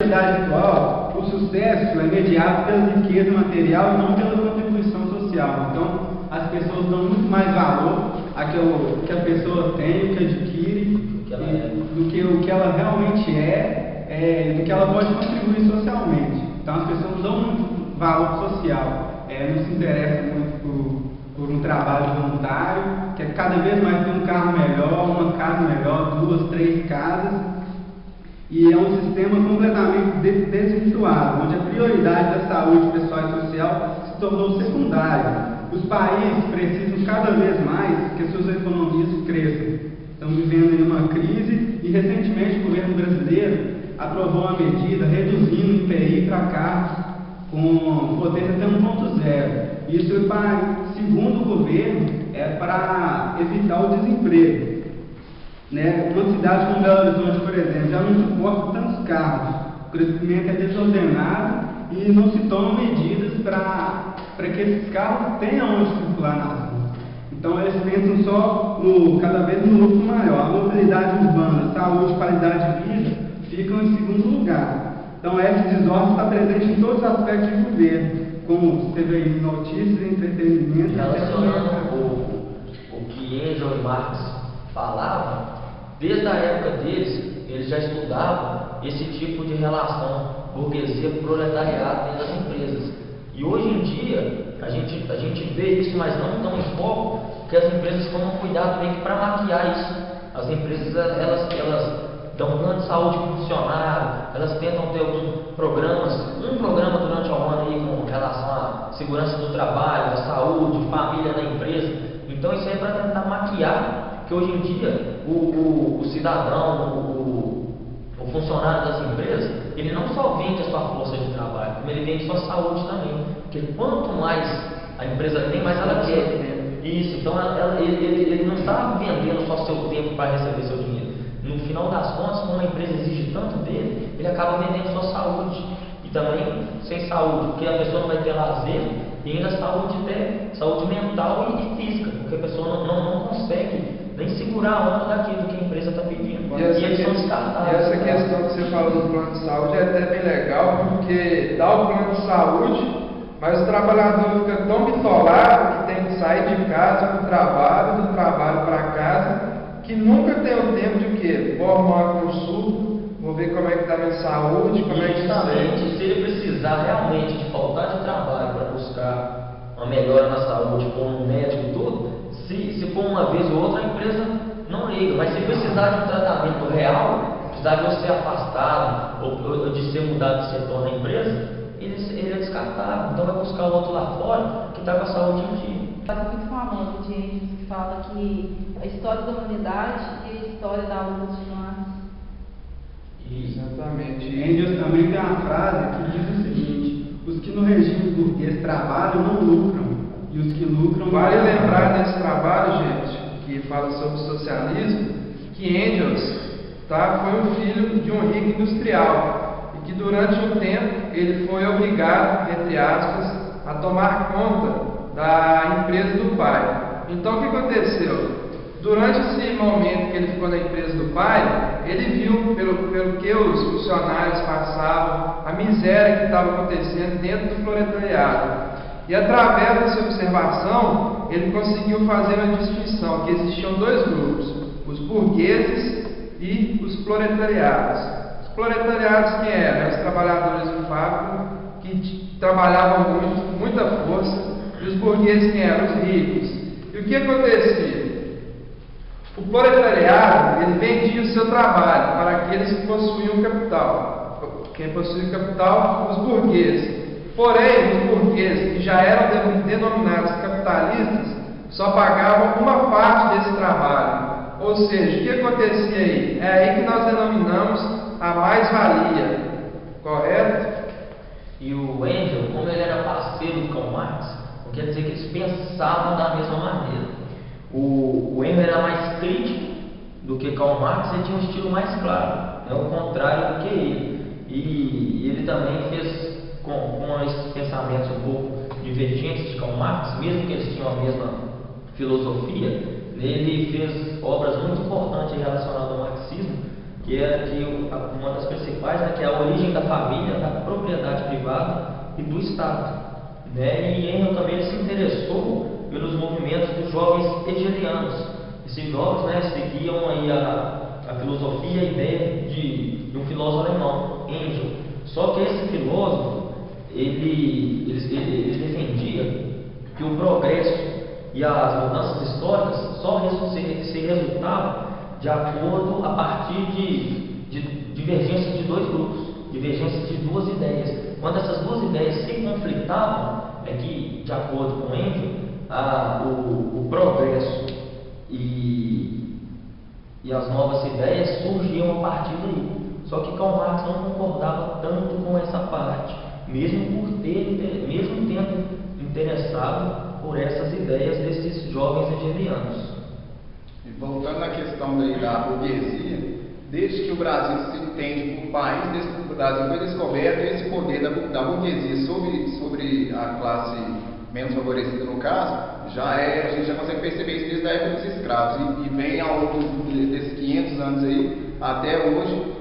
sociedade atual, o sucesso é mediado pela riqueza material e não pela contribuição social. Então, as pessoas dão muito mais valor àquilo que a pessoa tem, o que adquire, do que o que ela realmente do que ela pode contribuir socialmente. Então, as pessoas dão muito valor social, não se interessam muito por um trabalho voluntário, que é cada vez mais ter um carro melhor, uma casa melhor, 2, 3 casas. E é um sistema completamente desvirtuado, onde a prioridade da saúde pessoal e social se tornou secundária. Os países precisam cada vez mais que suas economias cresçam. Estamos vivendo em uma crise e recentemente o governo brasileiro aprovou uma medida reduzindo o IPI para carros com potência até 1.0. Isso, segundo o governo, é para evitar o desemprego. Uma cidade como Belo Horizonte, por exemplo, já não suporta tantos carros. O crescimento é desordenado e não se tomam medidas para que esses carros tenham onde circular nas ruas. Então eles pensam só cada vez no lucro maior. A mobilidade urbana, saúde, qualidade de vida ficam em segundo lugar. Então essa desordem está presente em todos os aspectos do governo, como você vê aí, notícias, entretenimento. Relacionando o que Engels e Marx falavam, desde a época deles, eles já estudavam esse tipo de relação burguesia-proletariado dentro das empresas. E hoje em dia, a gente vê isso, mas não tão em foco, que as empresas tomam cuidado meio que para maquiar isso. As empresas, elas dão plano de saúde para o funcionário, elas tentam ter alguns programas, um programa durante o ano aí com relação à segurança do trabalho, à saúde, família na empresa. Então isso aí é para tentar maquiar que hoje em dia o cidadão, o funcionário das empresas, ele não só vende a sua força de trabalho, como ele vende a sua saúde também. Porque quanto mais a empresa tem, mais ela quer. Isso, então ele não está vendendo só seu tempo para receber seu dinheiro. No final das contas, como a empresa exige tanto dele, ele acaba vendendo sua saúde. E também sem saúde, porque a pessoa não vai ter lazer e ainda saúde mental e física, porque a pessoa não consegue nem segurar a onda daquilo que a empresa está pedindo. E essa questão que você falou do plano de saúde é até bem legal, porque dá o plano de saúde, mas o trabalhador fica tão bitolado que tem que sair de casa para o trabalho, do trabalho para casa, que nunca tem o tempo de o quê? Vou arrumar uma consulta, vou ver como é que está a minha saúde, como é que está. Se ele precisar realmente de faltar de trabalho para buscar uma melhora na saúde com um médico e tudo, se for uma vez ou outra, a empresa não liga. Mas se precisar de um tratamento real, precisar de você ser afastado ou de ser mudado de setor na empresa, ele é descartável. Então vai buscar o outro lá fora que está com a saúde em dia. Está muito famoso de Engels, que fala que a história da humanidade e a história da luta de Marx. Exatamente. Engels também tem uma frase que diz o seguinte: os que no regime burguês trabalham não lucram, e os que lucram... Vale lembrar desse trabalho, gente, que fala sobre o socialismo, que Engels foi um filho de um rico industrial e que durante um tempo ele foi obrigado, entre aspas, a tomar conta da empresa do pai. Então o que aconteceu? Durante esse momento que ele ficou na empresa do pai, ele viu pelo que os funcionários passavam, a miséria que estava acontecendo dentro do proletariado. E através dessa observação, ele conseguiu fazer uma distinção, que existiam dois grupos, os burgueses e os proletariados. Os proletariados quem eram? Os trabalhadores de fábrica, que trabalhavam com muita força, e os burgueses quem eram? Os ricos. E o que acontecia? O proletariado, ele vendia o seu trabalho para aqueles que possuíam capital. Quem possuía capital? Os burgueses. Porém, os burgueses, que já eram denominados capitalistas, só pagavam uma parte desse trabalho. Ou seja, o que acontecia aí? É aí que nós denominamos a mais-valia. Correto? E o Engels, como ele era parceiro do Karl Marx, não quer dizer que eles pensavam da mesma maneira. O Engels era mais crítico do que Karl Marx e tinha um estilo mais claro, é o contrário do que ele. E ele também fez, com esses pensamentos um pouco divergentes de Karl Marx, mesmo que eles tinham a mesma filosofia, ele fez obras muito importantes relacionadas ao marxismo, uma das principais, né, que é a origem da família, da propriedade privada e do Estado. Né? E Engels também se interessou pelos movimentos dos jovens hegelianos. Esses jovens, né, seguiam aí a filosofia, a ideia de um filósofo alemão, Engels. Só que esse filósofo, ele defendia que o progresso e as mudanças históricas só se resultavam de acordo a partir de divergências de dois grupos, divergências de duas ideias. Quando essas duas ideias se conflitavam, é que, de acordo com Engels, o progresso e as novas ideias surgiam a partir daí. Só que Karl Marx não concordava tanto com essa parte, mesmo tendo interessado por essas ideias desses jovens hegelianos. E voltando à questão daí da burguesia, desde que o Brasil se entende por país, desde que o Brasil foi descoberto, esse poder da burguesia sobre a classe menos favorecida no caso, a gente já consegue perceber isso desde a época dos escravos, e vem ao longo desses 500 anos aí, até hoje,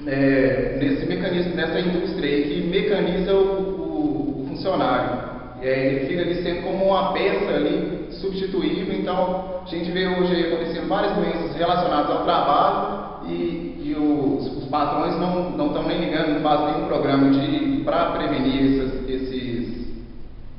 nesse mecanismo, nessa indústria aí que mecaniza o funcionário. Ele fica ali sempre como uma peça ali substituível. Então a gente vê hoje aí acontecendo várias doenças relacionadas ao trabalho e os patrões não estão nem ligando, não fazem nenhum programa para prevenir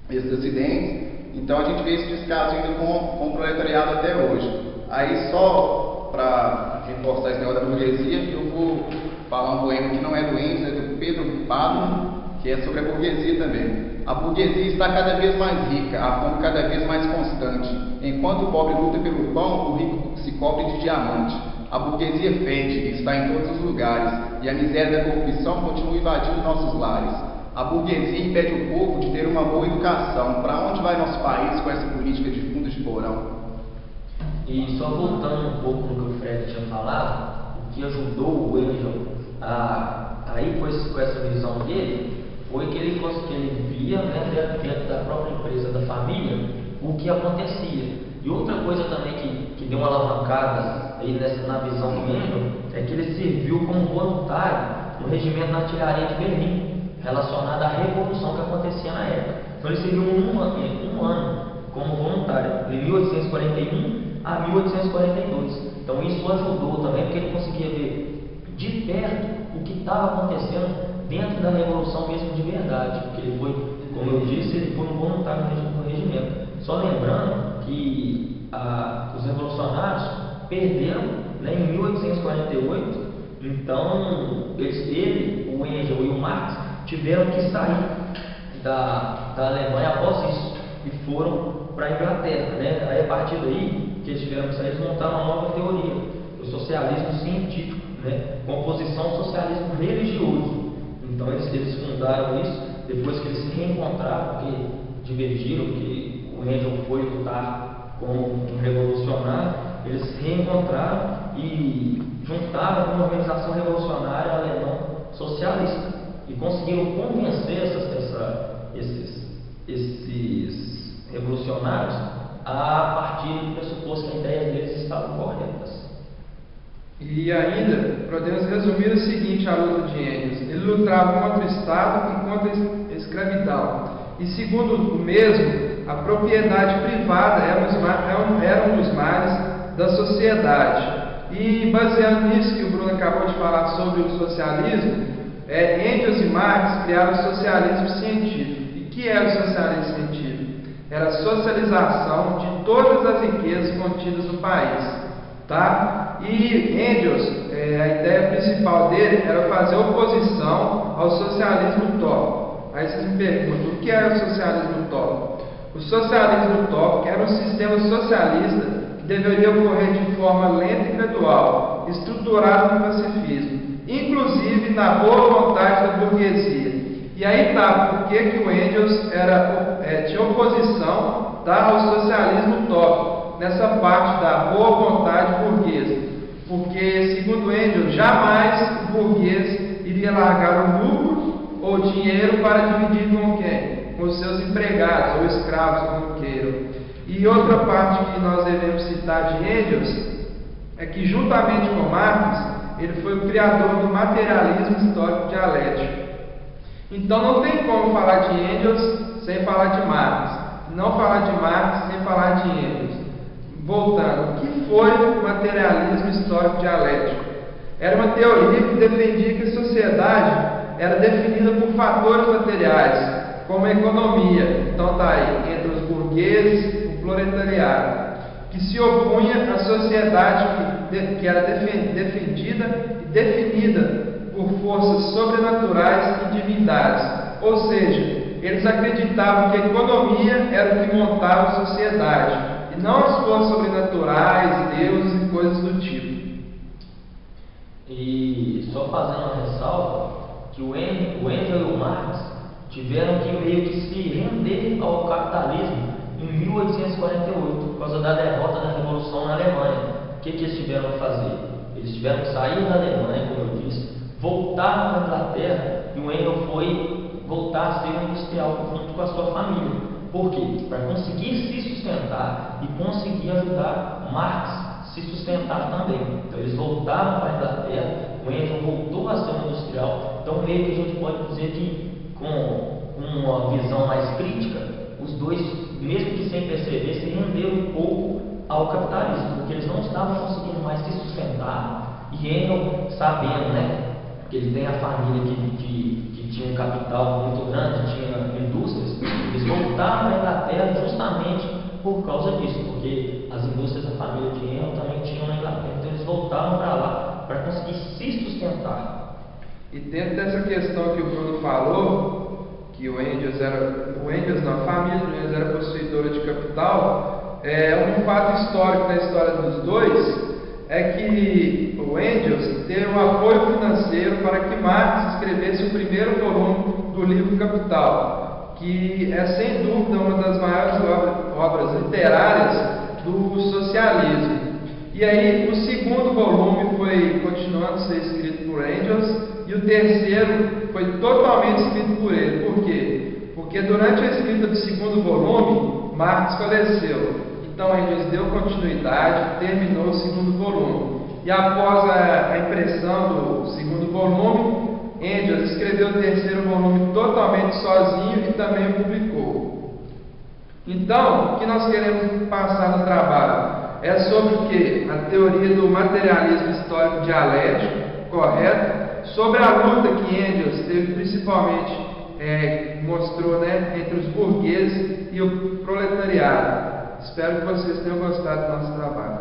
esses acidentes. Então a gente vê esse descaso ainda com o proletariado até hoje. Aí só para reforçar esse negócio da burguesia, eu vou falar um poema que não é do Engels, é do Pedro Pablo, que é sobre a burguesia também. A burguesia está cada vez mais rica, a fome cada vez mais constante. Enquanto o pobre luta pelo pão, o rico se cobre de diamante. A burguesia fede e está em todos os lugares, e a miséria da corrupção continua invadindo nossos lares. A burguesia impede o povo de ter uma boa educação. Para onde vai nosso país com essa política de fundos de porão? E só voltando um pouco no que o Fred tinha falado, o que ajudou o Engels a ir com essa visão dele foi que ele via, né, dentro da própria empresa, da família, o que acontecia. E outra coisa também que deu uma alavancada aí na visão do Engels é que ele serviu como voluntário no regimento da artilharia de Berlim, relacionado à revolução que acontecia na época. Então ele serviu um ano como voluntário, de 1841 a 1842. Então isso ajudou também, porque ele conseguia ver de perto o que estava acontecendo dentro da revolução mesmo de verdade, porque ele foi, como eu disse, ele foi um voluntário no regimento. Só lembrando que os revolucionários perderam, né, em 1848, então o Engels e o Marx tiveram que sair da Alemanha após isso e foram para a Inglaterra, né? Aí a partir daí que eles tiveram que sair, eles montaram uma nova teoria, o socialismo científico, né, com oposição ao socialismo religioso. Então eles fundaram isso depois que eles se reencontraram, porque divergiram, que o Engels foi lutar como um revolucionário, eles se reencontraram e juntaram uma organização revolucionária alemã socialista e conseguiram convencer esses revolucionários a partir do pressuposto que as ideias deles estavam corretas. E ainda, podemos resumir o seguinte: a luta de Engels: ele lutava contra o Estado e contra a escravidão. E segundo o mesmo, a propriedade privada era um dos males da sociedade. E baseado nisso que o Bruno acabou de falar sobre o socialismo, Engels e Marx criaram o socialismo científico. E o que era o socialismo científico? Era a socialização de todas as riquezas contidas no país. Tá? E Engels, a ideia principal dele era fazer oposição ao socialismo utópico. Aí vocês me perguntam, o que era o socialismo utópico? O socialismo utópico era um sistema socialista que deveria ocorrer de forma lenta e gradual, estruturado no pacifismo, inclusive na boa vontade da burguesia. E aí tá, por que o Engels tinha oposição, tá, ao socialismo utópico, nessa parte da boa vontade burguesa? Porque, segundo Engels, jamais o burguês iria largar o lucro ou dinheiro para dividir com quem? Com os seus empregados ou escravos, como queiram. E outra parte que nós devemos citar de Engels é que, juntamente com Marx, ele foi o criador do materialismo histórico dialético. Então não tem como falar de Engels sem falar de Marx, não falar de Marx sem falar de Engels. Voltando, o que foi o materialismo histórico dialético? Era uma teoria que defendia que a sociedade era definida por fatores materiais, como a economia, então está aí, entre os burgueses e o proletariado, que se opunha à sociedade que era defendida e definida por forças sobrenaturais e divindades. Ou seja, eles acreditavam que a economia era o que montava a sociedade, e não as forças sobrenaturais, deuses e coisas do tipo. E só fazendo uma ressalva, que o Engels e o Marx tiveram que meio que se render ao capitalismo em 1848, por causa da derrota da Revolução na Alemanha. O que eles tiveram que fazer? Eles tiveram que sair da Alemanha, como eu disse, voltar para a Inglaterra, e o Engels foi voltar a ser um industrial junto com a sua família. Por quê? Para conseguir se sustentar e conseguir ajudar Marx a se sustentar também. Então eles voltaram para a Inglaterra, o Engels voltou a ser um industrial. Então meio que a gente pode dizer que, com uma visão mais crítica, os dois, mesmo que sem perceber, se renderam um pouco ao capitalismo, porque eles não estavam conseguindo mais se sustentar. E Engels, sabendo, né, que ele tem a família que tinha um capital muito grande, tinha indústrias, eles voltaram para a Inglaterra justamente por causa disso, porque as indústrias da família de Engels também tinham na Inglaterra, então eles voltaram para lá para conseguir se sustentar. E dentro dessa questão que o Bruno falou, que a família do Engels era possuidora de capital, um fato histórico na história dos dois é que o Engels teve um apoio financeiro para que Marx escrevesse o primeiro volume do livro Capital, que é sem dúvida uma das maiores obras literárias do socialismo. E aí o segundo volume foi continuando a ser escrito por Engels, e o terceiro foi totalmente escrito por ele. Por quê? Porque durante a escrita do segundo volume, Marx faleceu. Então Engels deu continuidade, terminou o segundo volume. E após a impressão do segundo volume, Engels escreveu o terceiro volume totalmente sozinho e também o publicou. Então, o que nós queremos passar no trabalho é sobre o que? A teoria do materialismo histórico dialético, correto? Sobre a luta que Engels teve, principalmente, mostrou, né, entre os burgueses e o proletariado. Espero que vocês tenham gostado do nosso trabalho.